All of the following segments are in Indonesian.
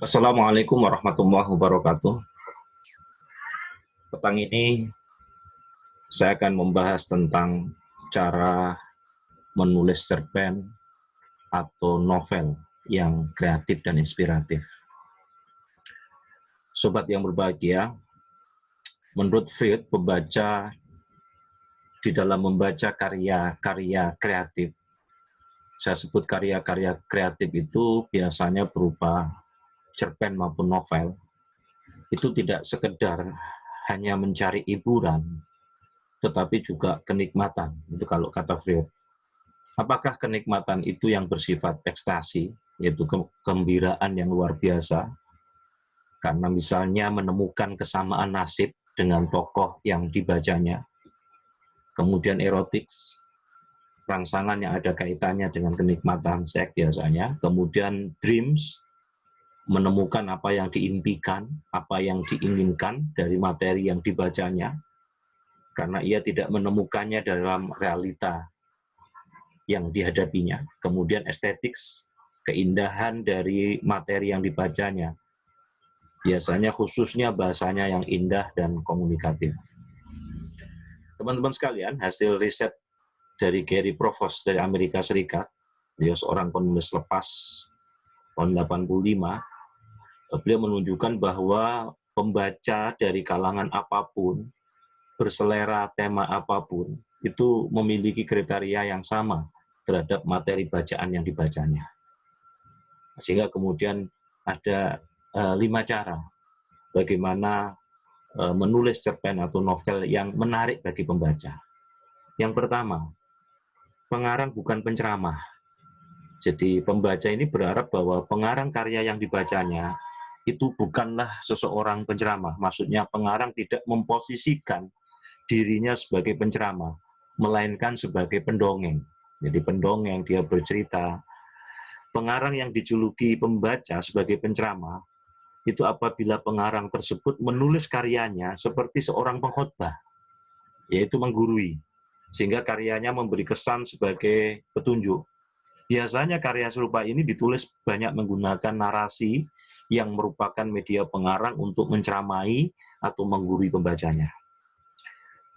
Assalamualaikum warahmatullahi wabarakatuh. Petang ini saya akan membahas tentang cara menulis cerpen atau novel yang kreatif dan inspiratif. Sobat yang berbahagia, menurut Freud, pembaca di dalam membaca karya-karya kreatif, saya sebut karya-karya kreatif itu biasanya berupa cerpen maupun novel, itu tidak sekedar hanya mencari hiburan, tetapi juga kenikmatan. Itu kalau kata Freud. Apakah kenikmatan itu yang bersifat ekstasi, yaitu kegembiraan yang luar biasa, karena misalnya menemukan kesamaan nasib dengan tokoh yang dibacanya, kemudian erotik, rangsangan yang ada kaitannya dengan kenikmatan seks biasanya, kemudian dreams, menemukan apa yang diimpikan, apa yang diinginkan dari materi yang dibacanya, karena ia tidak menemukannya dalam realita yang dihadapinya. Kemudian estetik, keindahan dari materi yang dibacanya. Biasanya khususnya bahasanya yang indah dan komunikatif. Teman-teman sekalian, hasil riset dari Gary Provost dari Amerika Serikat, dia seorang penulis lepas tahun 85, beliau menunjukkan bahwa pembaca dari kalangan apapun, berselera tema apapun, itu memiliki kriteria yang sama terhadap materi bacaan yang dibacanya. Sehingga kemudian ada 5 cara bagaimana menulis cerpen atau novel yang menarik bagi pembaca. Yang pertama, pengarang bukan penceramah. Jadi pembaca ini berharap bahwa pengarang karya yang dibacanya itu bukanlah seseorang penceramah. Maksudnya pengarang tidak memposisikan dirinya sebagai penceramah, melainkan sebagai pendongeng. Jadi pendongeng, dia bercerita. Pengarang yang dijuluki pembaca sebagai penceramah, itu apabila pengarang tersebut menulis karyanya seperti seorang pengkhotbah, yaitu menggurui, sehingga karyanya memberi kesan sebagai petunjuk. Biasanya karya serupa ini ditulis banyak menggunakan narasi yang merupakan media pengarang untuk menceramai atau menggurui pembacanya.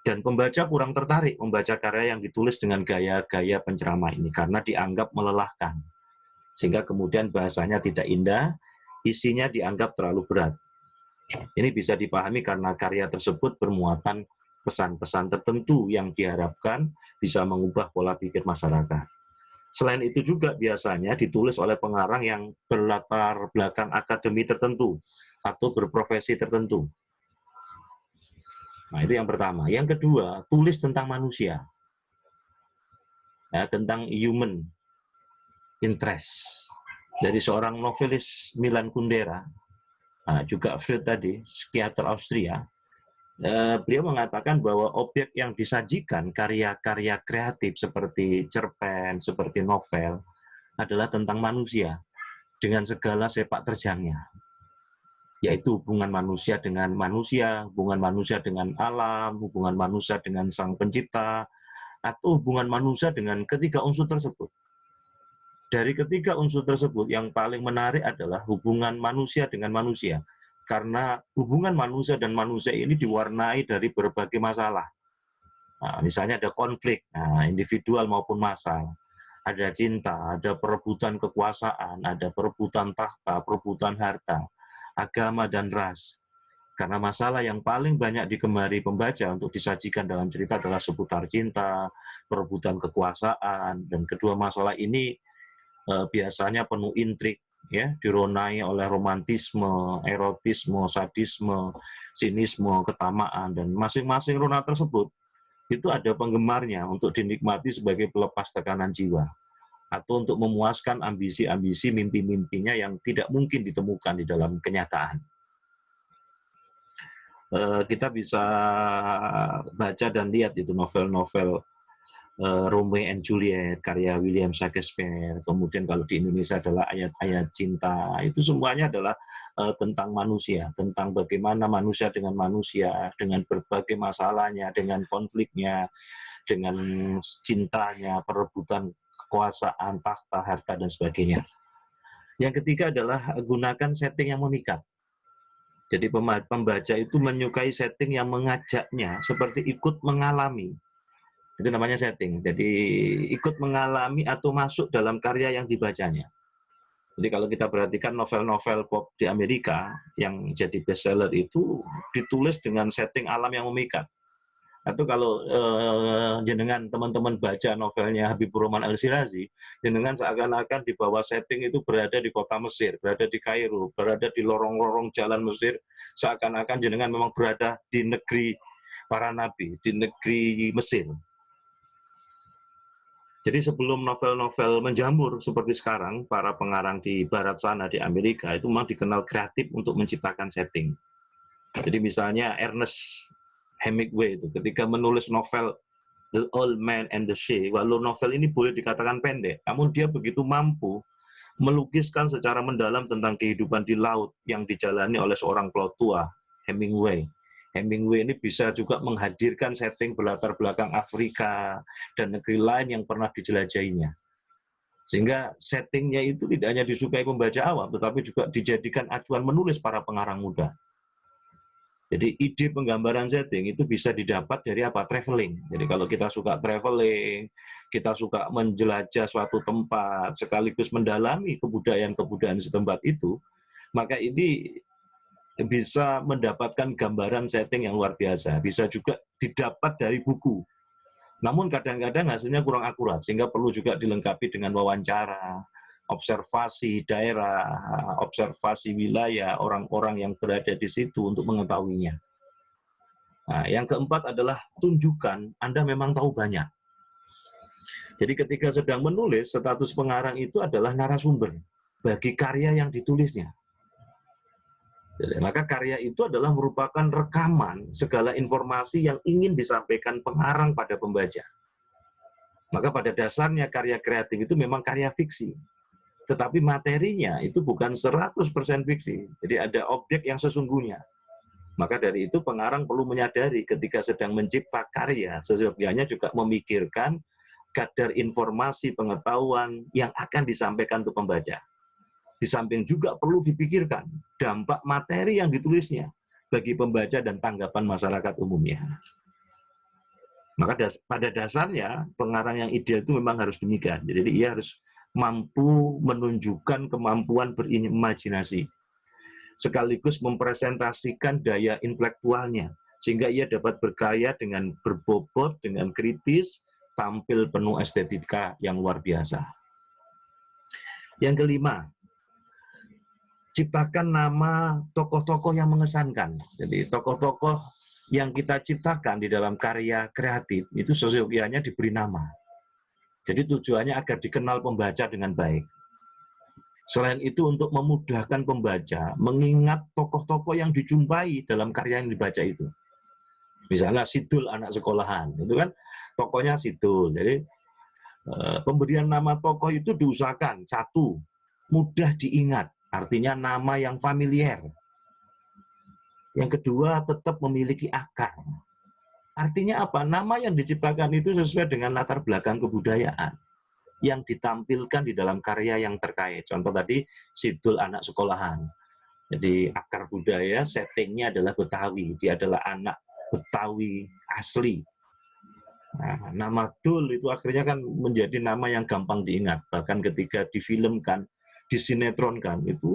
Dan pembaca kurang tertarik membaca karya yang ditulis dengan gaya-gaya penceramah ini karena dianggap melelahkan. Sehingga kemudian bahasanya tidak indah, isinya dianggap terlalu berat. Ini bisa dipahami karena karya tersebut bermuatan pesan-pesan tertentu yang diharapkan bisa mengubah pola pikir masyarakat. Selain itu juga biasanya ditulis oleh pengarang yang berlatar belakang akademi tertentu atau berprofesi tertentu. Nah, itu yang pertama. Yang kedua, tulis tentang manusia, ya, tentang human interest. Dari seorang novelis Milan Kundera, juga Freud tadi, psikiater Austria, beliau mengatakan bahwa objek yang disajikan karya-karya kreatif seperti cerpen, seperti novel, adalah tentang manusia dengan segala sepak terjangnya, yaitu hubungan manusia dengan manusia, hubungan manusia dengan alam, hubungan manusia dengan sang pencipta, atau hubungan manusia dengan ketiga unsur tersebut. Dari ketiga unsur tersebut, yang paling menarik adalah hubungan manusia dengan manusia. Karena hubungan manusia dan manusia ini diwarnai dari berbagai masalah. Nah, misalnya ada konflik, individual maupun massal. Ada cinta, ada perebutan kekuasaan, ada perebutan tahta, perebutan harta, agama dan ras. Karena masalah yang paling banyak digemari pembaca untuk disajikan dalam cerita adalah seputar cinta, perebutan kekuasaan, dan kedua masalah ini biasanya penuh intrik, ya, dironai oleh romantisme, erotisme, sadisme, sinisme, ketamaan, dan masing-masing rona tersebut itu ada penggemarnya untuk dinikmati sebagai pelepas tekanan jiwa atau untuk memuaskan ambisi-ambisi, mimpi-mimpinya yang tidak mungkin ditemukan di dalam kenyataan. Kita bisa baca dan lihat itu novel-novel Romeo and Juliet, karya William Shakespeare, kemudian kalau di Indonesia adalah ayat-ayat cinta, itu semuanya adalah tentang manusia, tentang bagaimana manusia, dengan berbagai masalahnya, dengan konfliknya, dengan cintanya, perebutan kekuasaan, tahta, harta, dan sebagainya. Yang ketiga adalah gunakan setting yang memikat. Jadi pembaca itu menyukai setting yang mengajaknya seperti ikut mengalami. Itu namanya setting. Jadi ikut mengalami atau masuk dalam karya yang dibacanya. Jadi kalau kita perhatikan novel-novel pop di Amerika yang jadi bestseller itu ditulis dengan setting alam yang memikat. Atau kalau jenengan teman-teman baca novelnya Habibur Rahman Al-Shirazi, jenengan seakan-akan di bawah setting itu berada di kota Mesir, berada di Kairo, berada di lorong-lorong jalan Mesir, seakan-akan jenengan memang berada di negeri para nabi, di negeri Mesir. Jadi sebelum novel-novel menjamur seperti sekarang, para pengarang di barat sana, di Amerika, itu memang dikenal kreatif untuk menciptakan setting. Jadi misalnya Ernest Hemingway itu ketika menulis novel The Old Man and the Sea, walau novel ini boleh dikatakan pendek, namun dia begitu mampu melukiskan secara mendalam tentang kehidupan di laut yang dijalani oleh seorang pelaut tua, Hemingway. Hemingway ini bisa juga menghadirkan setting berlatar belakang Afrika dan negeri lain yang pernah dijelajahinya. Sehingga settingnya itu tidak hanya disukai pembaca awam, tetapi juga dijadikan acuan menulis para pengarang muda. Jadi ide penggambaran setting itu bisa didapat dari apa? Traveling. Jadi kalau kita suka traveling, kita suka menjelajah suatu tempat, sekaligus mendalami kebudayaan-kebudayaan setempat itu, maka ini bisa mendapatkan gambaran setting yang luar biasa. Bisa juga didapat dari buku. Namun kadang-kadang hasilnya kurang akurat, sehingga perlu juga dilengkapi dengan wawancara, observasi daerah, observasi wilayah, orang-orang yang berada di situ untuk mengetahuinya. Nah, yang keempat adalah tunjukkan Anda memang tahu banyak. Jadi ketika sedang menulis, status pengarang itu adalah narasumber bagi karya yang ditulisnya. Jadi, maka karya itu adalah merupakan rekaman segala informasi yang ingin disampaikan pengarang pada pembaca. Maka pada dasarnya karya kreatif itu memang karya fiksi. Tetapi materinya itu bukan 100% fiksi. Jadi ada objek yang sesungguhnya. Maka dari itu pengarang perlu menyadari ketika sedang mencipta karya, seyogyanya juga memikirkan kadar informasi pengetahuan yang akan disampaikan untuk pembaca. Di samping juga perlu dipikirkan dampak materi yang ditulisnya bagi pembaca dan tanggapan masyarakat umumnya. Maka pada dasarnya pengarang yang ideal itu memang harus demikian. Jadi ia harus mampu menunjukkan kemampuan berimajinasi, sekaligus mempresentasikan daya intelektualnya, sehingga ia dapat berkarya dengan berbobot, dengan kritis, tampil penuh estetika yang luar biasa. Yang kelima, ciptakan nama tokoh-tokoh yang mengesankan. Jadi tokoh-tokoh yang kita ciptakan di dalam karya kreatif itu seyogyanya diberi nama. Jadi tujuannya agar dikenal pembaca dengan baik. Selain itu untuk memudahkan pembaca mengingat tokoh-tokoh yang dijumpai dalam karya yang dibaca itu. Misalnya Sidul anak sekolahan, itu kan tokohnya Sidul. Jadi pemberian nama tokoh itu diusahakan satu, mudah diingat, artinya nama yang familiar. Yang kedua, tetap memiliki akar. Artinya apa? Nama yang diciptakan itu sesuai dengan latar belakang kebudayaan yang ditampilkan di dalam karya yang terkait. Contoh tadi, Sidul anak sekolahan. Jadi akar budaya, settingnya adalah Betawi. Dia adalah anak Betawi asli. Nah, nama Dul itu akhirnya kan menjadi nama yang gampang diingat. Bahkan ketika difilmkan, disinetronkan, itu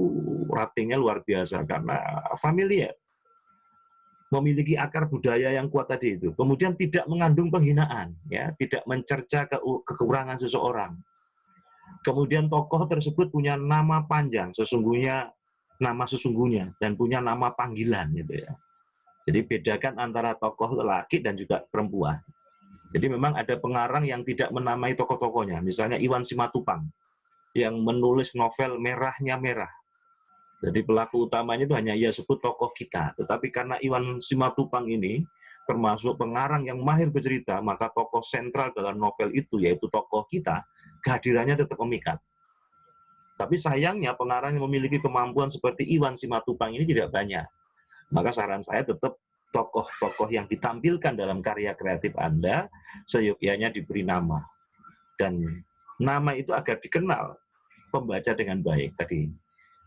ratingnya luar biasa karena familiar. Memiliki akar budaya yang kuat tadi itu. Kemudian tidak mengandung penghinaan, ya, tidak mencerca kekurangan seseorang. Kemudian tokoh tersebut punya nama panjang, nama sesungguhnya, dan punya nama panggilan, gitu ya. Jadi bedakan antara tokoh lelaki dan juga perempuan. Jadi memang ada pengarang yang tidak menamai tokoh-tokohnya, misalnya Iwan Simatupang, yang menulis novel Merahnya Merah. Jadi pelaku utamanya itu hanya ia sebut tokoh kita. Tetapi karena Iwan Simatupang ini termasuk pengarang yang mahir bercerita, maka tokoh sentral dalam novel itu, yaitu tokoh kita, kehadirannya tetap memikat. Tapi sayangnya pengarang yang memiliki kemampuan seperti Iwan Simatupang ini tidak banyak. Maka saran saya tetap tokoh-tokoh yang ditampilkan dalam karya kreatif Anda, seyogyanya diberi nama. Dan nama itu agar dikenal pembaca dengan baik tadi.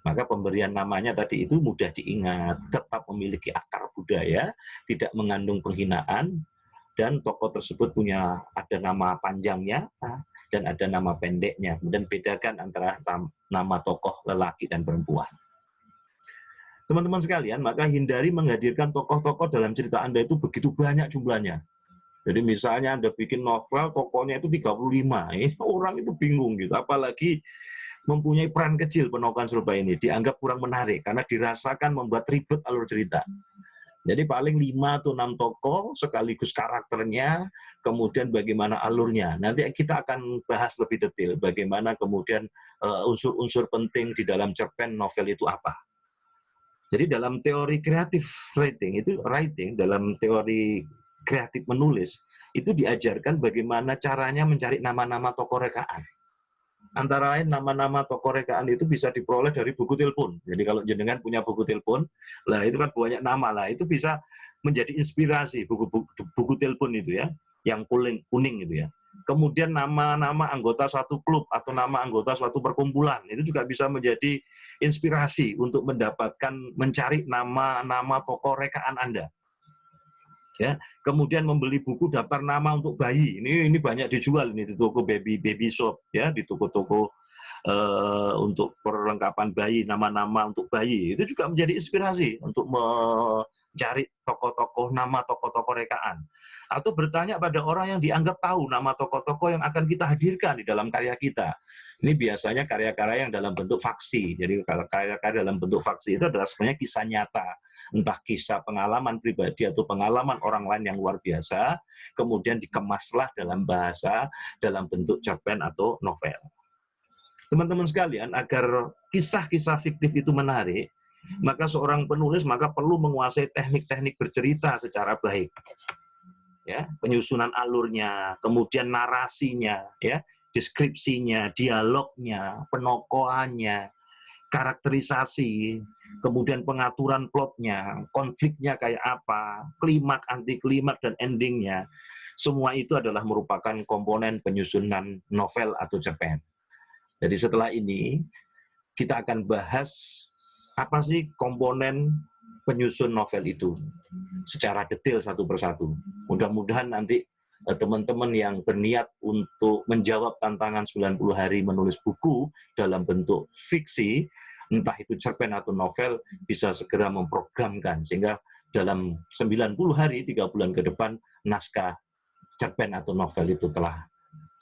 Maka pemberian namanya tadi itu mudah diingat, tetap memiliki akar budaya, tidak mengandung penghinaan, dan tokoh tersebut punya ada nama panjangnya dan ada nama pendeknya. Kemudian bedakan antara nama tokoh lelaki dan perempuan. Teman-teman sekalian, maka hindari menghadirkan tokoh-tokoh dalam cerita Anda itu begitu banyak jumlahnya. Jadi misalnya Anda bikin novel, tokohnya itu 35, orang itu bingung gitu. Apalagi mempunyai peran kecil Penokohan Surabaya ini, dianggap kurang menarik, karena dirasakan membuat ribet alur cerita. Jadi paling 5 atau 6 tokoh, sekaligus karakternya, kemudian bagaimana alurnya. Nanti kita akan bahas lebih detail, bagaimana kemudian unsur-unsur penting di dalam cerpen novel itu apa. Jadi dalam teori kreatif writing, dalam teori kreatif menulis, itu diajarkan bagaimana caranya mencari nama-nama tokoh rekaan. Antara lain nama-nama tokoh rekaan itu bisa diperoleh dari buku telepon. Jadi kalau jenengan punya buku telepon, lah itu kan banyak nama lah, itu bisa menjadi inspirasi buku telepon itu ya, yang kuning itu ya. Kemudian nama-nama anggota suatu klub atau nama anggota suatu perkumpulan itu juga bisa menjadi inspirasi untuk mendapatkan mencari nama-nama tokoh rekaan Anda. Ya, kemudian membeli buku daftar nama untuk bayi. Ini banyak dijual ini di toko baby shop ya, di toko-toko untuk perlengkapan bayi, nama-nama untuk bayi. Itu juga menjadi inspirasi untuk mencari tokoh-tokoh nama tokoh-tokoh rekaan. Atau bertanya pada orang yang dianggap tahu nama tokoh-tokoh yang akan kita hadirkan di dalam karya kita. Ini biasanya karya-karya yang dalam bentuk faksi. Jadi kalau karya-karya dalam bentuk faksi itu adalah sebenarnya kisah nyata, entah kisah pengalaman pribadi atau pengalaman orang lain yang luar biasa, kemudian dikemaslah dalam bahasa, dalam bentuk cerpen atau novel. Teman-teman sekalian, agar kisah-kisah fiktif itu menarik, maka seorang penulis perlu menguasai teknik-teknik bercerita secara baik. Ya, penyusunan alurnya, kemudian narasinya, ya, deskripsinya, dialognya, penokohannya, karakterisasi, kemudian pengaturan plotnya, konfliknya kayak apa, klimak, anti klimak, dan endingnya. Semua itu adalah merupakan komponen penyusunan novel atau cerpen. Jadi setelah ini, kita akan bahas apa sih komponen penyusun novel itu secara detail satu persatu. Mudah-mudahan nanti teman-teman yang berniat untuk menjawab tantangan 90 hari menulis buku dalam bentuk fiksi, entah itu cerpen atau novel, bisa segera memprogramkan, sehingga dalam 90 hari, 3 bulan ke depan, naskah cerpen atau novel itu telah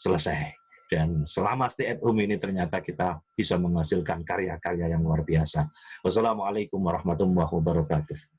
selesai. Dan selama stay at home ini ternyata kita bisa menghasilkan karya-karya yang luar biasa. Wassalamualaikum warahmatullahi wabarakatuh.